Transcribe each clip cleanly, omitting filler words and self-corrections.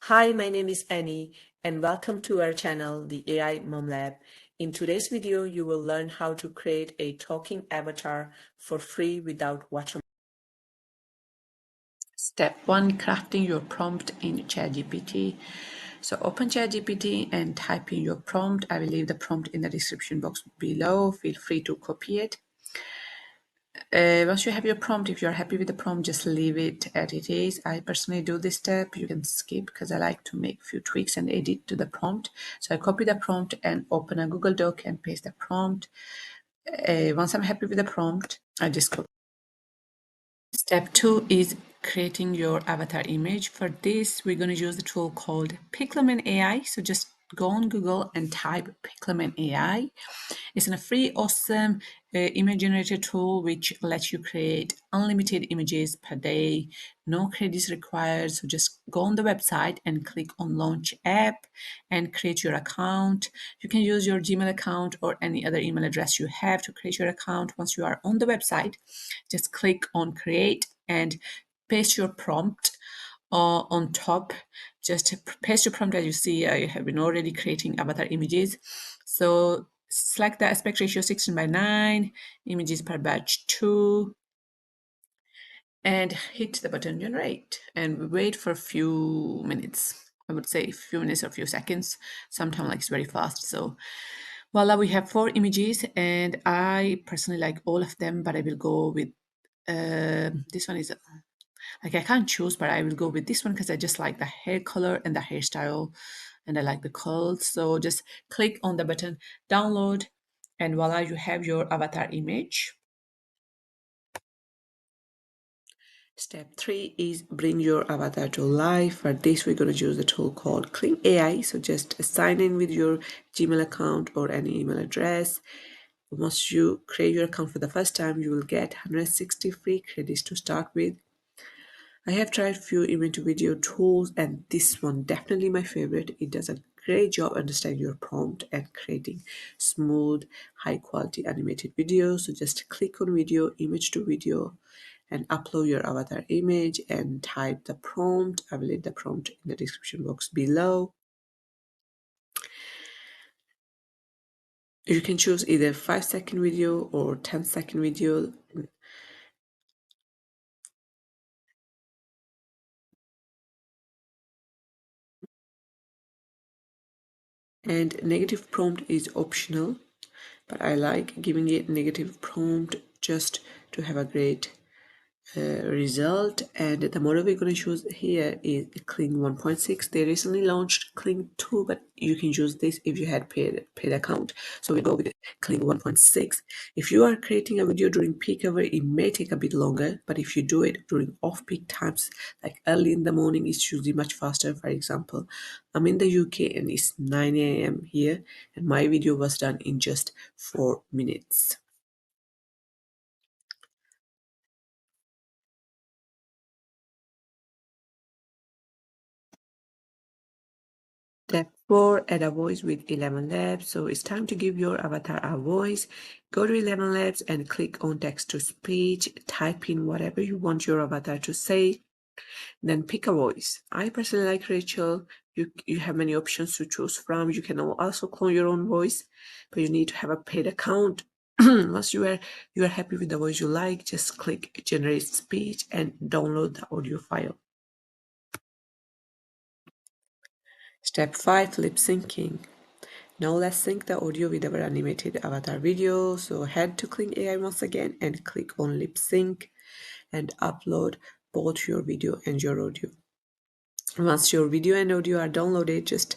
Hi, my name is Annie and welcome to our channel, the AI Mom Lab. In today's video, you will learn how to create a talking avatar for free without Watermark. Step 1, crafting your prompt in ChatGPT. So open ChatGPT and type in your prompt. I will leave the prompt in the description box below. Feel free to copy it. Once you have your prompt, if you're happy with the prompt, just leave it as it is. I personally do this step. You can skip because I like to make a few tweaks and edit to the prompt. So I copy the prompt and open a Google Doc and paste the prompt. Once I'm happy with the prompt, I just copy. Step 2 is creating your avatar image. For this, we're going to use the tool called Pixelman AI. So just go on Google and type Pixelman AI. It's a free, awesome image generator tool which lets you create unlimited images per day. No credits required. So just go on the website and click on Launch App and create your account. You can use your Gmail account or any other email address you have to create your account. Once you are on the website, just click on Create and paste your prompt on top. Just paste your prompt. As you see, I have been already creating avatar images. So select the aspect ratio 16:9, images per batch 2, and hit the button generate and wait for a few minutes. I would say a few minutes or a few seconds. Sometimes like it's very fast. So voila, we have 4 images and I personally like all of them, but I will go with this one is like I can't choose, but I will go with this one because I just like the hair color and the hairstyle and I like the curls. So just click on the button download and voila, you have your avatar image. Step 3 is bring your avatar to life. For this, we're going to use the tool called Kling AI. So just sign in with your Gmail account or any email address. Once you create your account for the first time, you will get 160 free credits to start with. I have tried few image to video tools and this one definitely my favorite. It does a great job understanding your prompt and creating smooth, high quality animated videos. So just click on video, image to video and upload your avatar image and type the prompt. I will leave the prompt in the description box below. You can choose either 5-second video or 10-second video. And negative prompt is optional, but I like giving it negative prompt just to have a great result. And the model we're going to choose here is Kling 1.6. They recently launched Kling 2, but you can use this if you had paid account. So we go with Kling 1.6. If you are creating a video during peak hour, it may take a bit longer, but if you do it during off-peak times, like early in the morning, it's usually much faster. For example, I'm in the UK and it's 9 a.m. here, and my video was done in just 4 minutes. Step 4, add a voice with 11 Labs. So it's time to give your avatar a voice. Go to 11 Labs and click on text to speech. Type in whatever you want your avatar to say. Then pick a voice. I personally like Rachel. You have many options to choose from. You can also clone your own voice, but you need to have a paid account. Once you are happy with the voice you like, just click generate speech and download the audio file. Step 5, lip syncing. Now let's sync the audio with our animated avatar video. So head to Kling AI once again and click on lip sync and upload both your video and your audio. Once your video and audio are downloaded, just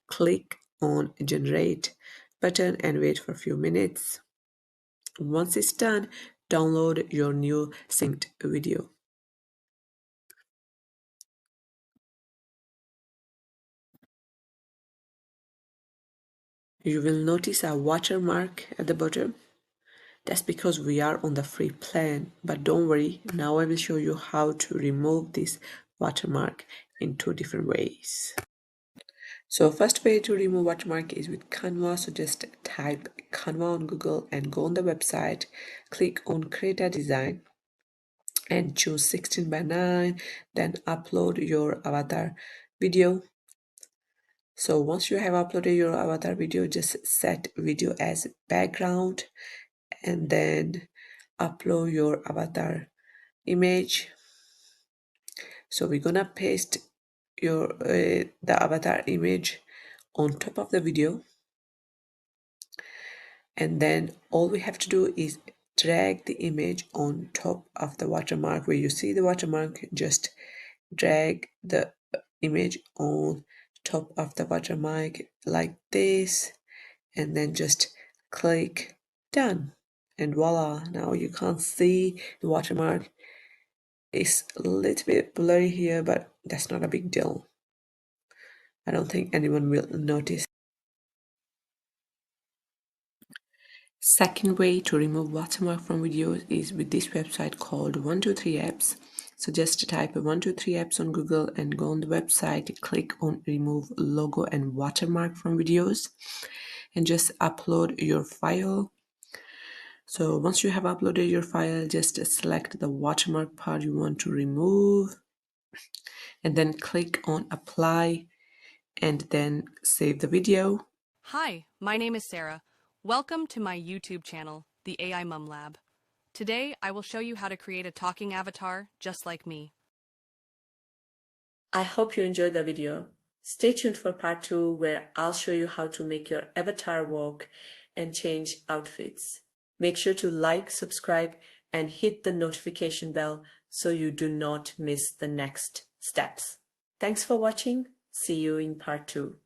click on generate button and wait for a few minutes. Once it's done, download your new synced video. You will notice a watermark at the bottom. That's because we are on the free plan, but don't worry, now I will show you how to remove this watermark in 2 different ways. So first way to remove watermark is with Canva. So just type Canva on Google and go on the website, click on create a design and choose 16:9, then upload your avatar video. So once you have uploaded your avatar video, just set video as background and then upload your avatar image. So we're gonna paste your the avatar image on top of the video, and then all we have to do is drag the image on top of the watermark. Where you see the watermark, just drag the image on top of the watermark like this, and then just click done, and voila, now you can't see the watermark. It's a little bit blurry here, but that's not a big deal. I don't think anyone will notice. Second way to remove watermark from videos is with this website called 123apps. So just type 123apps on Google and go on the website, click on remove logo and watermark from videos, and just upload your file. So once you have uploaded your file, just select the watermark part you want to remove, and then click on apply, and then save the video. Hi, my name is Sarah. Welcome to my YouTube channel, the AI Mum Lab. Today, I will show you how to create a talking avatar just like me. I hope you enjoyed the video. Stay tuned for part 2, where I'll show you how to make your avatar walk and change outfits. Make sure to like, subscribe, and hit the notification bell so you do not miss the next steps. Thanks for watching. See you in part 2.